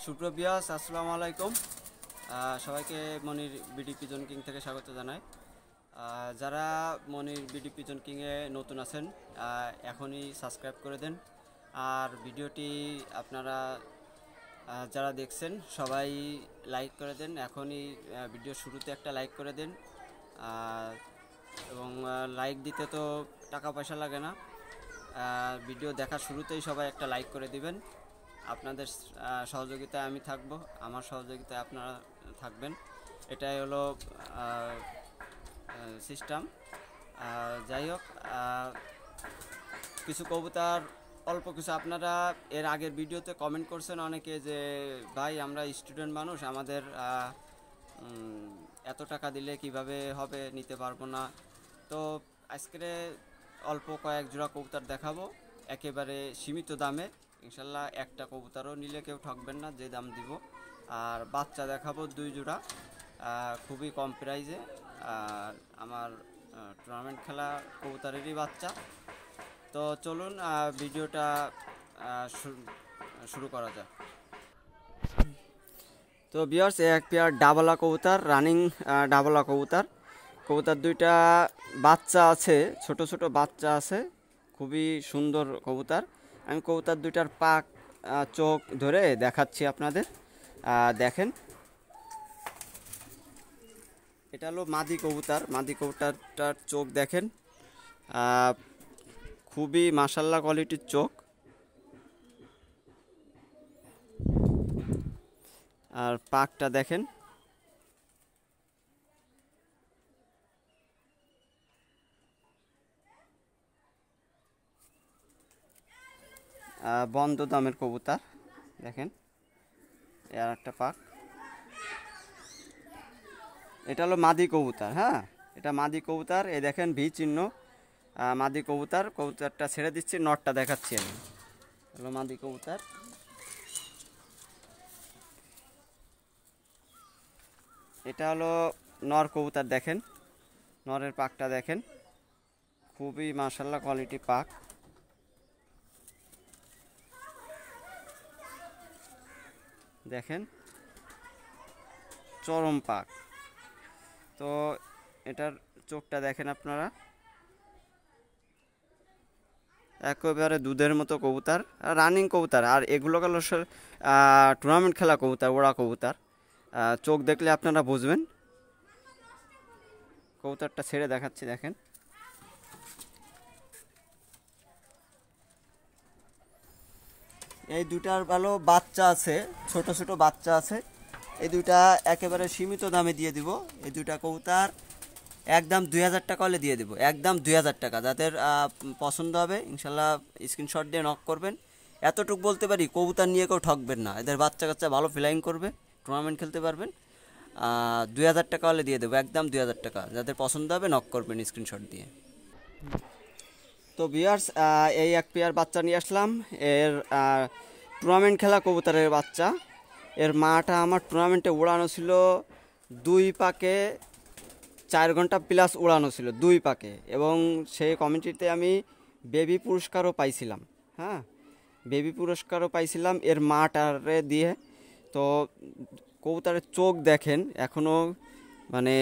সুপ্রবিয়াস আসসালামু আলাইকুম। সবাইকে মনির বিডি পিজন কিং থেকে স্বাগত জানাই। যারা মনির বিডি পিজন কিংয়ে নতুন আছেন এখনই সাবস্ক্রাইব করে দেন। আর ভিডিওটি আপনারা যারা দেখছেন সবাই লাইক করে দেন। এখনই ভিডিও শুরুতে একটা লাইক করে দেন। এবং লাইক দিতে তো টাকা পয়সা লাগে না, ভিডিও দেখার শুরুতেই সবাই একটা লাইক করে দিবেন। আপনাদের সহযোগিতায় আমি থাকব, আমার সহযোগিতায় আপনারা থাকবেন, এটাই হলো সিস্টেম। যাই হোক, কিছু কবুতর অল্প কিছু আপনারা এর আগের ভিডিওতে কমেন্ট করছেন অনেকে যে ভাই আমরা স্টুডেন্ট মানুষ, আমাদের এত টাকা দিলে কিভাবে হবে, নিতে পারবো না। তো আজকে অল্প কয়েক জোড়া কবুতর দেখাবো একেবারে সীমিত দামে। ইনশাল্লাহ একটা কবুতরও নিলে কেউ ঠকবেন না যে দাম দিব। আর বাচ্চা দেখাবো 2 জোড়া খুবই কম প্রাইজে। আর আমার টুর্নামেন্ট খেলা কবুতরেরই বাচ্চা। তো চলুন ভিডিওটা শুরু করা যাক। তো ভিউয়ার্স, এক পেয়ার ডাবলা কবুতর, রানিং ডাবলা কবুতর। কবুতর দুইটা বাচ্চা আছে, ছোট ছোট বাচ্চা আছে, খুবই সুন্দর কবুতর। আমি কবুতর দুইটার পাক চোখ ধরে দেখাচ্ছি আপনাদের। দেখেন, এটা হলো মাদি কবুতর। মাদি কবুতরটার চোখ দেখেন, খুবই মাশাআল্লাহ কোয়ালিটির চোখ। আর পাকটা দেখেন, বন্ধ দামের কবুতর দেখেন। এর একটা পাক, এটা হলো মাদি কবুতর। হ্যাঁ, এটা মাদি কবুতর। এই দেখেন ভি চিহ্ন, মাদি কবুতর। কবুতরটা ছেড়ে দিচ্ছি, নটটা দেখাচ্ছি আমি। হলো মাদি কবুতর। এটা হলো নর কবুতর। দেখেন নরের পাকটা দেখেন, খুবই মাশাআল্লাহ কোয়ালিটি পাক। দেখেন চরম পাক। তো এটার চোখটা দেখেন আপনারা, একেবারে দুধের মতো কবুতর, রানিং কবুতর। আর এগুলো গেল টুর্নামেন্ট খেলা কবুতর, ওড়া কবুতর। চোখ দেখলে আপনারা বুঝবেন। কবুতরটা ছেড়ে দেখাচ্ছি, দেখেন। এই দুটার ভালো বাচ্চা আছে, ছোট ছোট বাচ্চা আছে। এই দুইটা একেবারে সীমিত দামে দিয়ে দিব। এই দুইটা কবুতর একদম 2000 টাকা হলে দিয়ে দেবো, একদম 2000 টাকা। যাদের পছন্দ হবে ইনশাল্লাহ স্ক্রিনশট দিয়ে নক করবেন। এতটুকু বলতে পারি, কবুতর নিয়ে কেউ ঠকবেন না। এদের বাচ্চা কাচ্চা ভালো ফ্লাইং করবে, টুর্নামেন্ট খেলতে পারবেন। 2000 টাকা হলে দিয়ে দেবো, একদম 2000 টাকা। যাদের পছন্দ হবে নক করবেন স্ক্রিনশট দিয়ে। তো ভিউয়ার্স, এই এক পেয়ার বাচ্চা নিয়ে আসলাম। এর টুর্নামেন্ট খেলা কবুতরের বাচ্চা। এর মাটা আমার টুর্নামেন্টে উড়ানো ছিল 2 পাকে, 4 ঘন্টা প্লাস উড়ানো ছিল 2 পাকে। এবং সেই কমিটিতে আমি বেবি পুরস্কারও পাইছিলাম। হ্যাঁ, বেবি পুরস্কারও পাইছিলাম এর মাটারে দিয়ে। তো কবুতরের চোখ দেখেন, এখনও মানে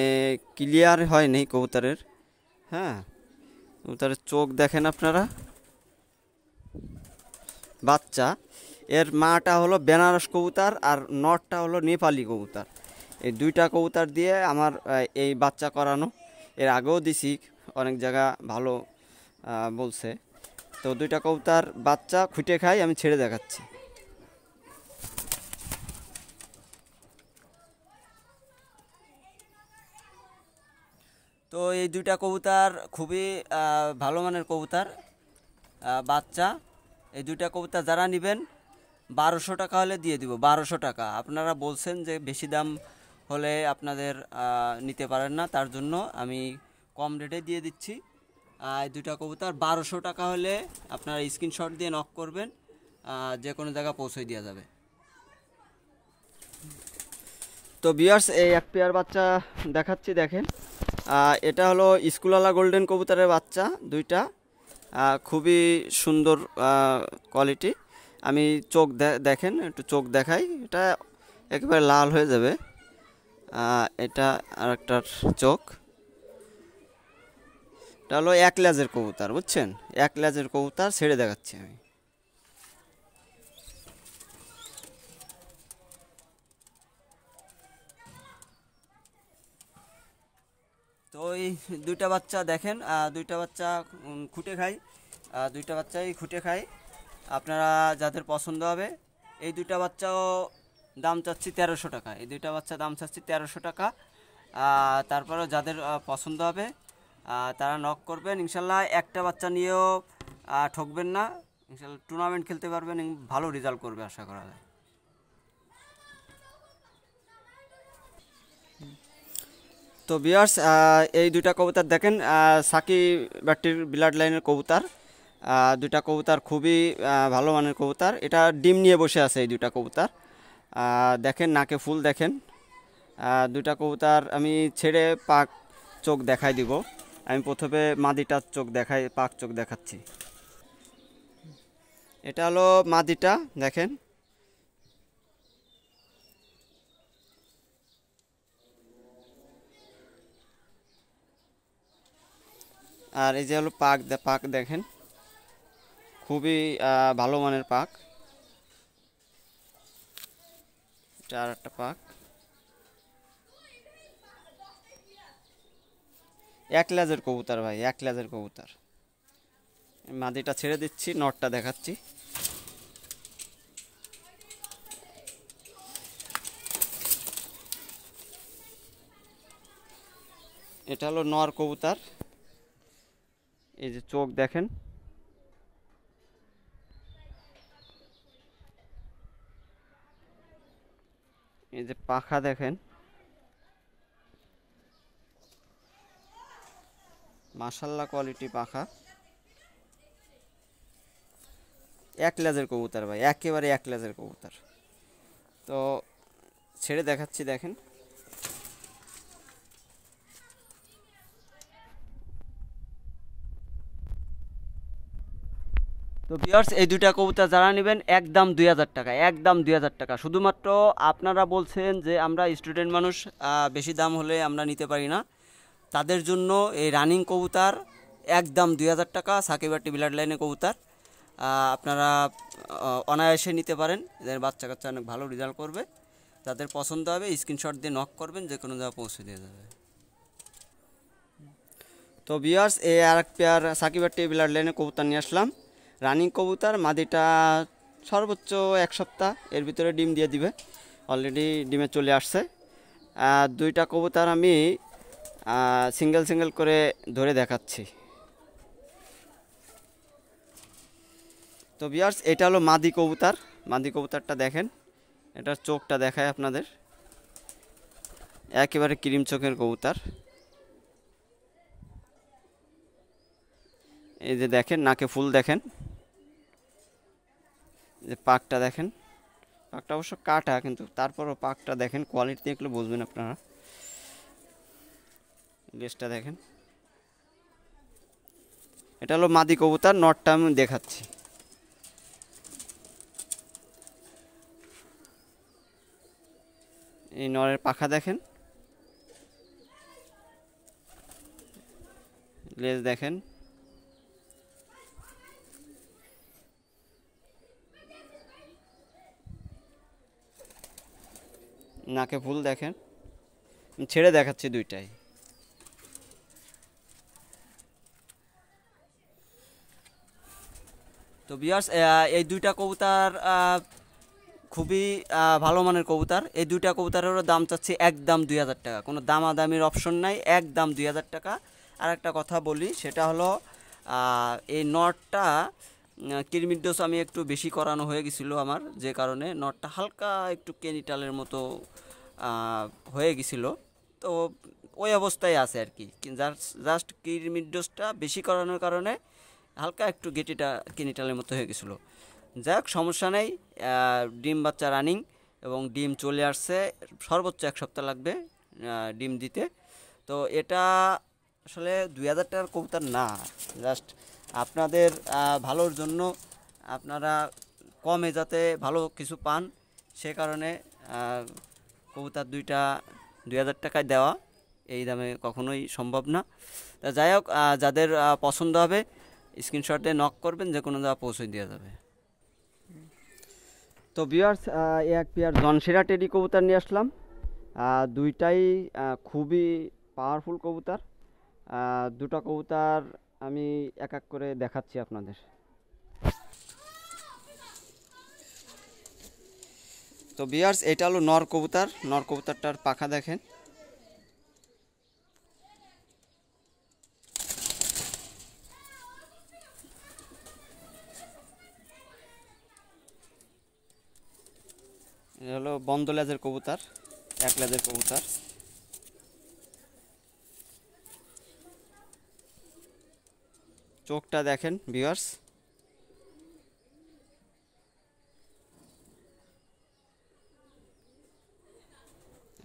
ক্লিয়ার হয়নি কবুতরের। হ্যাঁ, কবুতরের চোখ দেখেন আপনারা। বাচ্চা, এর মাটা হলো বেনারস কবুতর আর নটটা হলো নেপালি কবুতর। এই দুইটা কবুতর দিয়ে আমার এই বাচ্চা করানো। এর আগেও দিছি, অনেক জায়গা ভালো বলছে। তো দুইটা কবুতর বাচ্চা খুঁটে খাই, আমি ছেড়ে দেখাচ্ছি। তো এই দুইটা কবুতর খুবই ভালো মানের কবুতর, বাচ্চা। এই দুইটা কবুতর যারা নেবেন 1200 টাকা হলে দিয়ে দিব, 1200 টাকা। আপনারা বলছেন যে বেশি দাম হলে আপনাদের নিতে পারেন না, তার জন্য আমি কম রেটে দিয়ে দিচ্ছি। এই দুইটা কবুতর 1200 টাকা হলে আপনারা স্ক্রিনশট দিয়ে নক করবেন, যে কোনো জায়গা পৌঁছে দেওয়া যাবে। তো ভিউয়ার্স, এই এক পেয়ার বাচ্চা দেখাচ্ছি, দেখেন। এটা হলো স্কুলওয়ালা গোল্ডেন কবুতরের বাচ্চা দুইটা, খুবই সুন্দর কোয়ালিটি। আমি চোখ দেখেন, একটু চোখ দেখাই, এটা একেবারে লাল হয়ে যাবে। এটা আরেকটার চোখ, এটা হলো এক লেজের কবুতর, বুঝছেন? এক লেজের কবুতর ছেড়ে দেখাচ্ছি আমি। তো এই দুইটা বাচ্চা দেখেন, দুইটা বাচ্চা খুঁটে খায়, দুইটা বাচ্চাই খুঁটে খায়। আপনারা যাদের পছন্দ হবে, এই দুইটা বাচ্চাও দাম চাচ্ছি 1300 টাকা, এই দুইটা বাচ্চা দাম চাচ্ছি 1300 টাকা। তারপরেও যাদের পছন্দ হবে তারা নক করবেন ইনশাল্লাহ। একটা বাচ্চা নিয়েও ঠকবেন না, ইনশাল্লাহ টুর্নামেন্ট খেলতে পারবেন, ভালো রেজাল্ট করবে আশা করা যায়। তো ভিউয়ার্স, এই দুইটা কবুতর দেখেন, সাকি বাট্টির ব্লাড লাইনের কবুতর। দুইটা কবুতর খুবই ভালো মানের কবুতর। এটা ডিম নিয়ে বসে আছে এই দুইটা কবুতর, দেখেন নাকে ফুল দেখেন। দুইটা কবুতর আমি ছেড়ে পাক চোখ দেখাই দিব। আমি প্রথমে মাদিটার চোখ দেখাই, পাক চোখ দেখাচ্ছি। এটা হলো মাদিটা, দেখেন। আর এই যে হলো পাক, পাক দেখেন, খুবই ভালো মানের পাক। এটা আর একটা পাক, এক লেজের কবুতর ভাই, এক লেজের কবুতর। মাদিটা ছেড়ে দিচ্ছি, নটটা দেখাচ্ছি। এটা হলো নর কবুতর, এই যে চোখ দেখেন। এই যে পাখা দেখেন, মাশাআল্লাহ কোয়ালিটি পাখা। এক লেজের কবুতর ভাই, একেবারে এক লেজের কবুতর। তো ছেড়ে দেখাচ্ছি, দেখেন। তো ভিউয়ার্স, এই দুইটা কবুতর যারা নেবেন একদম 2000 টাকা, একদম 2000 টাকা। শুধুমাত্র আপনারা বলছেন যে আমরা স্টুডেন্ট মানুষ, বেশি দাম হলে আমরা নিতে পারি না, তাদের জন্য এই রানিং কবুতর একদম 2000 টাকা। সাকিব বাট্টি ব্লাড লাইনের কবুতর আপনারা অনায়াসে নিতে পারেন। এদের বাচ্চা কাচ্চা অনেক ভালো রেজাল্ট করবে। যাদের পছন্দ হবে স্ক্রিনশট দিয়ে নক করবেন, যে কোনো জায়গায় পৌঁছে দিয়ে যাবে। তো ভিউয়ার্স, এই আর এক পেয়ার সাকিব বাট্টি ব্লাড লাইনের কবুতর নিয়ে আসলাম, রানিং কবুতর। মাদিটা সর্বোচ্চ 1 সপ্তাহ এর ভিতরে ডিম দিয়ে দিবে, অলরেডি ডিমে চলে আসছে। দুইটা কবুতর আমি সিঙ্গেল সিঙ্গেল করে ধরে দেখাচ্ছি। তো ভিউয়ার্স, এটা হলো মাদি কবুতর, মাদি কবুতরটা দেখেন, এটার চোখটা দেখায় আপনাদের, একেবারে ক্রিম চোখের কবুতর। এই যে দেখেন নাকে ফুল দেখেন, যে পাকটা দেখেন, পাকটা অবশ্য কাটা, কিন্তু তারপরও পাকটা দেখেন, কোয়ালিটি দেখলে বুঝবেন আপনারা। লেজটা দেখেন, এটা হলো মাদি কবুতর, নটটা আমি দেখাচ্ছি। এই নরের পাখা দেখেন, লেজ দেখেন, নাকে ফুল দেখেন। ছেড়ে দেখাচ্ছি দুইটাই। তো ভিউয়ার্স, এই দুইটা কবুতর খুবই ভালো মানের কবুতর। এই দুইটা কবুতরেরও দাম চাচ্ছি একদম 2000 টাকা, কোনো দামাদামির অপশন নাই, একদম 2000 টাকা। আর একটা কথা বলি, সেটা হলো এই নটটা কিরমির ডোজ আমি একটু বেশি করানো হয়ে গেছিলো আমার, যে কারণে নটটা হালকা একটু কেনিটালের মতো হয়ে গেছিলো। তো ওই অবস্থায় আছে আর কি, জাস্ট কিরমির ডোজটা বেশি করানোর কারণে হালকা একটু কেনিটালের মতো হয়ে গেছিলো। যাক, সমস্যা নেই, ডিম বাচ্চা রানিং এবং ডিম চলে আসছে, সর্বোচ্চ 1 সপ্তাহ লাগবে ডিম দিতে। তো এটা আসলে 2000 টাকার কবুতর না, জাস্ট আপনাদের ভালোর জন্য আপনারা কমে যাতে ভালো কিছু পান, সে কারণে কবুতর দুইটা 2000 টাকায় দেওয়া, এই দামে কখনোই সম্ভব না। তা যাই হোক, যাদের পছন্দ হবে স্ক্রিনশট দিয়ে নক করবেন, যে কোনো জায়গা পৌঁছে দেওয়া যাবে। তো ভিউয়ার্স, এক পেয়ার জনসেরা টেডি কবুতর নিয়ে আসলাম। দুইটাই খুবই পাওয়ারফুল কবুতর। দুটো কবুতর আমি এক এক করে দেখাচ্ছি আপনাদের। তো ভিউয়ার্স, এটা হলো নর কবুতর। নর কবুতরটার পাখা দেখেন। এটা হলো বন্ধ লেজের কবুতর, এক লেজের কবুতর। চোখটা দেখেন ভিউয়ার্স।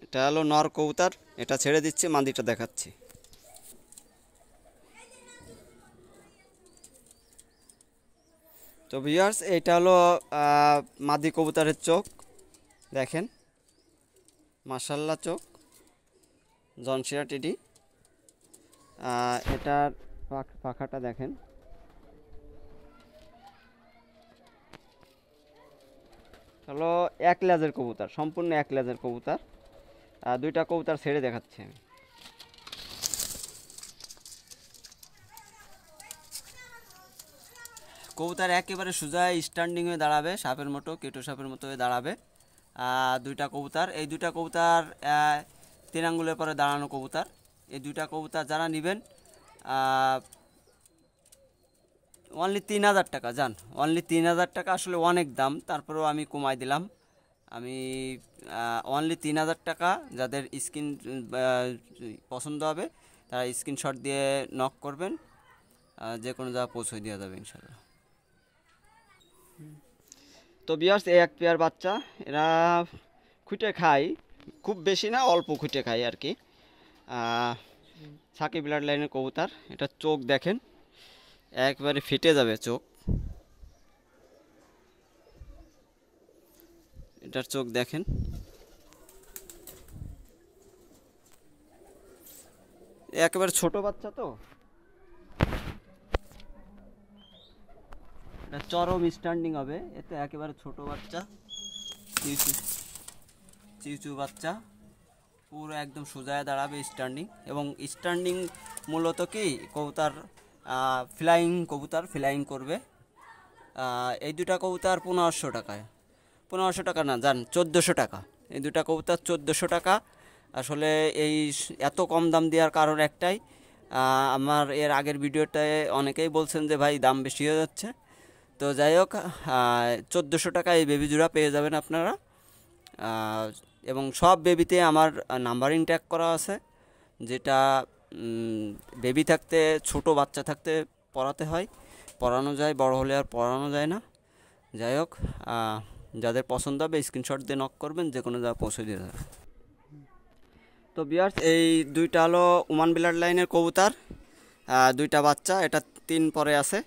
এটা হলো নর কবুতর, এটা ছেড়ে দিচ্ছি, মাদিটা দেখাচ্ছি। তো ভিউয়ার্স, এটা হলো মাদি কবুতরের চোখ দেখেন, মাশাআল্লাহ চোখ, জনসেরা টেডি। এটার পাখাটা দেখেন। হলো এক লেজের কবুতর, সম্পূর্ণ এক লেজের কবুতর। দুইটা কবুতর ছেড়ে দেখাচ্ছি আমি। কবুতর একেবারে সোজা স্ট্যান্ডিং হয়ে দাঁড়াবে, সাপের মতো, কেটো সাপের মতো হয়ে দাঁড়াবে। দুইটা কবুতর, এই দুইটা কবুতর 3 আঙ্গুলের পরে দাঁড়ানো কবুতর। এই দুইটা কবুতর যারা নেবেন অনলি 3000 টাকা। যান, অনলি 3000 টাকা। আসলে অনেক দাম, তারপরেও আমি কমাই দিলাম। আমি অনলি 3000 টাকা। যাদের স্ক্রিন পছন্দ হবে তারা স্ক্রিনশট দিয়ে নক করবেন, যে কোনো জায়গা পৌঁছে দেওয়া যাবে ইনশাল্লাহ। তো ভিউয়ার্স, এই এক পেয়ার বাচ্চা, এরা খুঁটে খায়, খুব বেশি না, অল্প খুঁটে খায় আর কি। সাকিব ব্লাড লাইনের কবুতর। এটা চোখ দেখেন, একবারে ফেটে যাবে চোখ। এটার চোখ দেখেন। একেবারে ছোট বাচ্চা, তো এটা চরম স্ট্যান্ডিং হবে। এতে একেবারে ছোট বাচ্চা, চিচু বাচ্চা, পুরো একদম সোজায় দাঁড়াবে স্ট্যান্ডিং। এবং স্ট্যান্ডিং মূলত কি কবুতর ফ্লাইং কবুতর, ফ্লাইং করবে। এই দুটা কবুতর 1500 টাকায়, 1500 টাকা না, যান 1400 টাকা। এই দুটা কবুতর 1400 টাকা। আসলে এই এত কম দাম দেওয়ার কারণ একটাই, আমার এর আগের ভিডিওটায় অনেকেই বলছেন যে ভাই দাম বেশি হয়ে যাচ্ছে। তো যাই হোক, 1400 টাকা এই বেবি জোড়া পেয়ে যাবেন আপনারা। এবং সব বেবিতে আমার নাম্বারিং ট্যাগ করা আছে, যেটা বেবি থাকতে, ছোট বাচ্চা থাকতে পড়াতে হয়, পড়ানো যায়, বড় হলে আর পড়ানো যায় না। যাই হোক, যাদের পছন্দ হবে স্ক্রিনশট দিয়ে নক করবেন, যে কোনো জায়গায় পৌঁছে দিয়ে যাবে। তো ভিউয়ার্স, এই দুইটা হলো ওমান ব্লাড লাইনের কবুতর, দুইটা বাচ্চা, এটা 3 পরে আছে।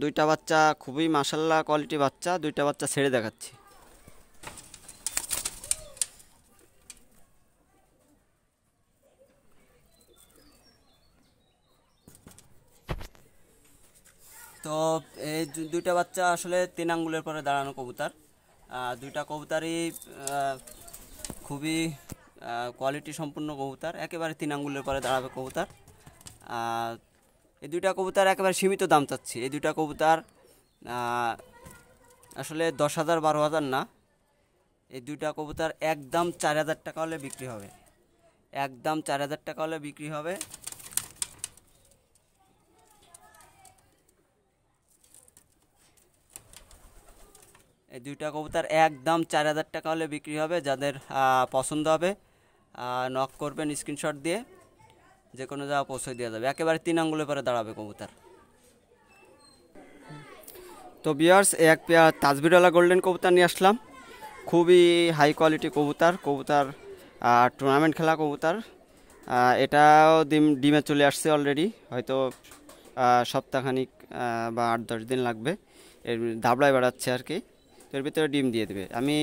দুইটা বাচ্চা খুবই মাশাআল্লাহ কোয়ালিটি বাচ্চা। দুইটা বাচ্চা ছেড়ে দেখাচ্ছি। তো এই দুইটা বাচ্চা আসলে 3 আঙ্গুলের পরে দাঁড়ানো কবুতর। দুইটা কবুতরই খুবই কোয়ালিটি সম্পূর্ণ কবুতর, একেবারে 3 আঙ্গুলের পরে দাঁড়াবে কবুতর। এই দুইটা কবুতর একেবারে সীমিত দাম চাচ্ছি। এই দুইটা কবুতর আসলে 10,000 12,000 না। এই দুইটা কবুতর একদম 4000 টাকা হলে বিক্রি হবে, একদম 4000 টাকা হলে বিক্রি হবে। এই দুইটা কবুতর একদম 4000 টাকা হলে বিক্রি হবে। যাদের পছন্দ হবে নক করবেন স্ক্রিনশট দিয়ে, যে কোনো জায়গা পৌঁছে দেওয়া যাবে। একেবারে 3 আঙ্গুলের পরে দাঁড়াবে কবুতর। তো ভিউয়ার্স, এক পেয়ার তাজবিরওয়ালা গোল্ডেন কবুতর নিয়ে আসলাম। খুবই হাই কোয়ালিটি কবুতর, কবুতর টুর্নামেন্ট খেলা কবুতর। এটাও ডিমে চলে আসছে অলরেডি, হয়তো সপ্তাহখানিক বা 8-10 দিন লাগবে। এর দাবড়ায় বাড়াচ্ছে আর কি। তো এর ভিতরে ডিম দিয়ে দেবে। আমি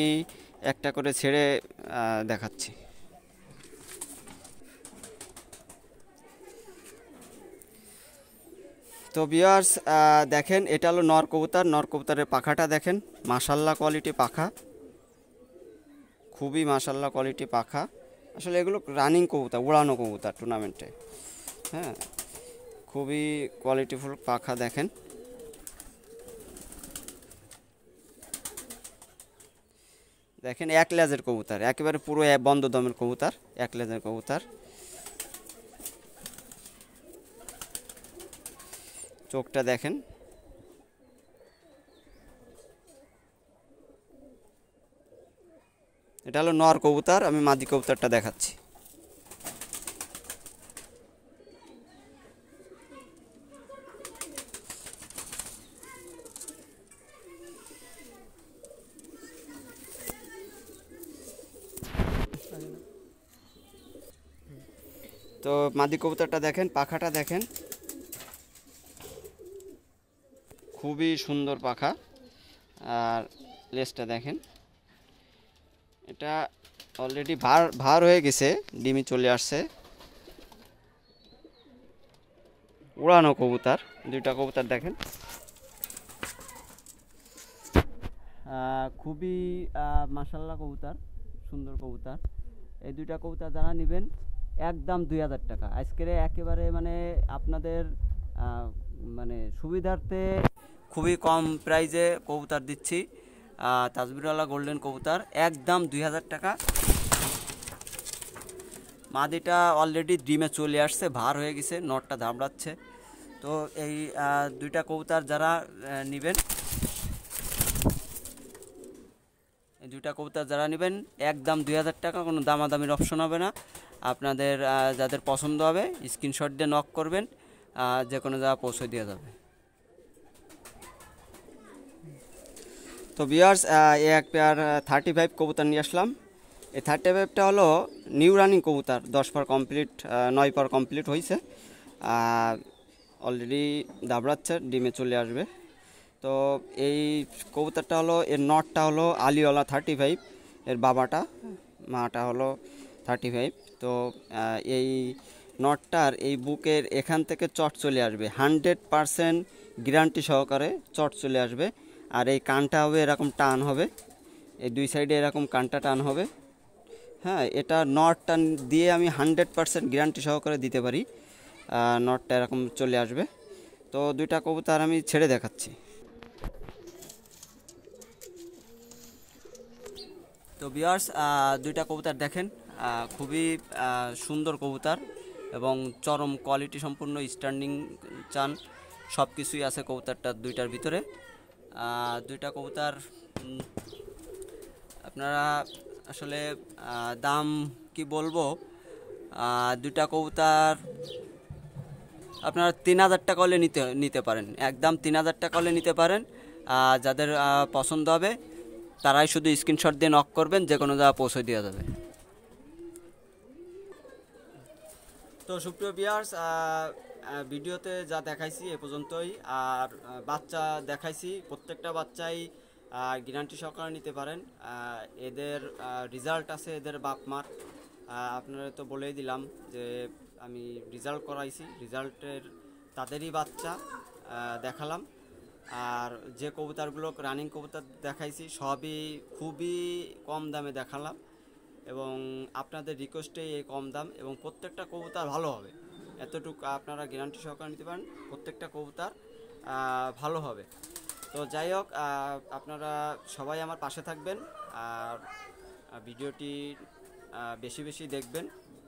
একটা করে ছেড়ে দেখাচ্ছি। তো ভিউয়ার্স দেখেন, এটা হলো নর কবুতর। নর কবুতরের পাখাটা দেখেন, মাশাল্লাহ কোয়ালিটি পাখা, খুবই মাশাল্লাহ কোয়ালিটি পাখা। আসলে এগুলো রানিং কবুতর, উড়ানো কবুতর টুর্নামেন্টে। হ্যাঁ, খুবই কোয়ালিটিফুল পাখা দেখেন। দেখেন এক লেজের কবুতর, একেবারে পুরো বন্ধ দমের কবুতর, এক লেজের কবুতর। চোখটা দেখেন। এটা হলো নর কবুতর, আমি মাদি কবুতরটা দেখাচ্ছি। তো মাদি কবুতরটা দেখেন, পাখাটা দেখেন, খুবই সুন্দর পাখা। আর লেজটা দেখেন, এটা অলরেডি ভার হয়ে গেছে, ডিমি চলে আসছে। উড়ানো কবুতর, দুইটা কবুতর দেখেন, খুবই মাশাল্লাহ কবুতর, সুন্দর কবুতর। এই দুইটা কবুতর যারা নেবেন একদম 2000 টাকা আজকের, একেবারে মানে আপনাদের মানে সুবিধার্থে খুবই কম প্রাইজে কবুতর দিচ্ছি। তাজবিরওয়ালা গোল্ডেন কবুতর একদম 2000 টাকা। মাদিটা অলরেডি ডিমে চলে আসছে, ভার হয়ে গেছে, নটটা ধামড়াচ্ছে। তো এই দুইটা কবুতর যারা নেবেন, এই দুইটা কবুতর যারা নেবেন একদম 2000 টাকা, কোনো দামাদামির অপশন হবে না। আপনাদের যাদের পছন্দ হবে স্ক্রিনশট দিয়ে নক করবেন, যে কোনো জায়গা পৌঁছে দেওয়া যাবে। তো ভিউয়ার্স, এক পেয়ার 35 কবুতর নিয়ে আসলাম। এই 35টা হলো নিউ রানিং কবুতর, 10 পার কমপ্লিট, 9 পার কমপ্লিট হয়েছে, অলরেডি দাবড়াচ্ছে, ডিমে চলে আসবে। তো এই কবুতরটা হলো, এর নটটা হলো আলিওয়ালা 35, এর বাবাটা, মাটা হলো 35। তো এই নটটার এই বুকের এখান থেকে চট চলে আসবে, 100% গ্যারান্টি সহকারে চট চলে আসবে। আর এই কানটা হবে এরকম টান হবে, এই দুই সাইডে এরকম কানটা টান হবে। হ্যাঁ, এটা নটটা দিয়ে আমি 100% গ্যারান্টি সহকারে দিতে পারি, নটটা এরকম চলে আসবে। তো দুইটা কবুতর আমি ছেড়ে দেখাচ্ছি। তো ভিউয়ার্স, দুইটা কবুতর দেখেন, খুবই সুন্দর কবুতর এবং চরম কোয়ালিটি সম্পূর্ণ স্ট্যান্ডিং চান, সব কিছুই আছে কবুতরটা দুইটার ভিতরে। দুইটা কবুতর আপনারা আসলে দাম কি বলবো, দুইটা কবুতর আপনারা 3000 টাকা হলে নিতে পারেন, একদম 3000 টাকা হলে নিতে পারেন। যাদের পছন্দ হবে তারাই শুধু স্ক্রিনশট দিয়ে নক করবেন, যে কোনো জায়গা পৌঁছে দেওয়া যাবে। তো সুপ্রিয় ভিউয়ার্স, ভিডিওতে যা দেখাইছি এ পর্যন্তই। আর বাচ্চা দেখাইছি, প্রত্যেকটা বাচ্চাই গ্যারান্টি সহকারে নিতে পারেন। এদের রেজাল্ট আছে এদের বাপ মার, আপনারা তো বলেই দিলাম যে আমি রেজাল্ট করাইছি, রেজাল্টের তাদেরই বাচ্চা দেখালাম। আর যে কবুতরগুলো রানিং কবুতর দেখাইছি সবই খুবই কম দামে দেখালাম, এবং আপনাদের রিকোয়েস্টে এই কম দাম, এবং প্রত্যেকটা কবুতর ভালো হবে, এতটুকু আপনারা গ্যারান্টি সহকারে নিতে পারেন, প্রত্যেকটা কবুতর ভালো হবে। তো যাই হোক, আপনারা সবাই আমার পাশে থাকবেন, আর ভিডিওটি বেশি বেশি দেখবেন,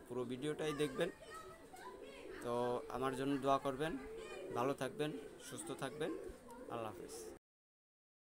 পুরো ভিডিওটাই দেখবেন। তো আমার জন্য দোয়া করবেন, ভালো থাকবেন, সুস্থ থাকবেন, আল্লাহ হাফেজ।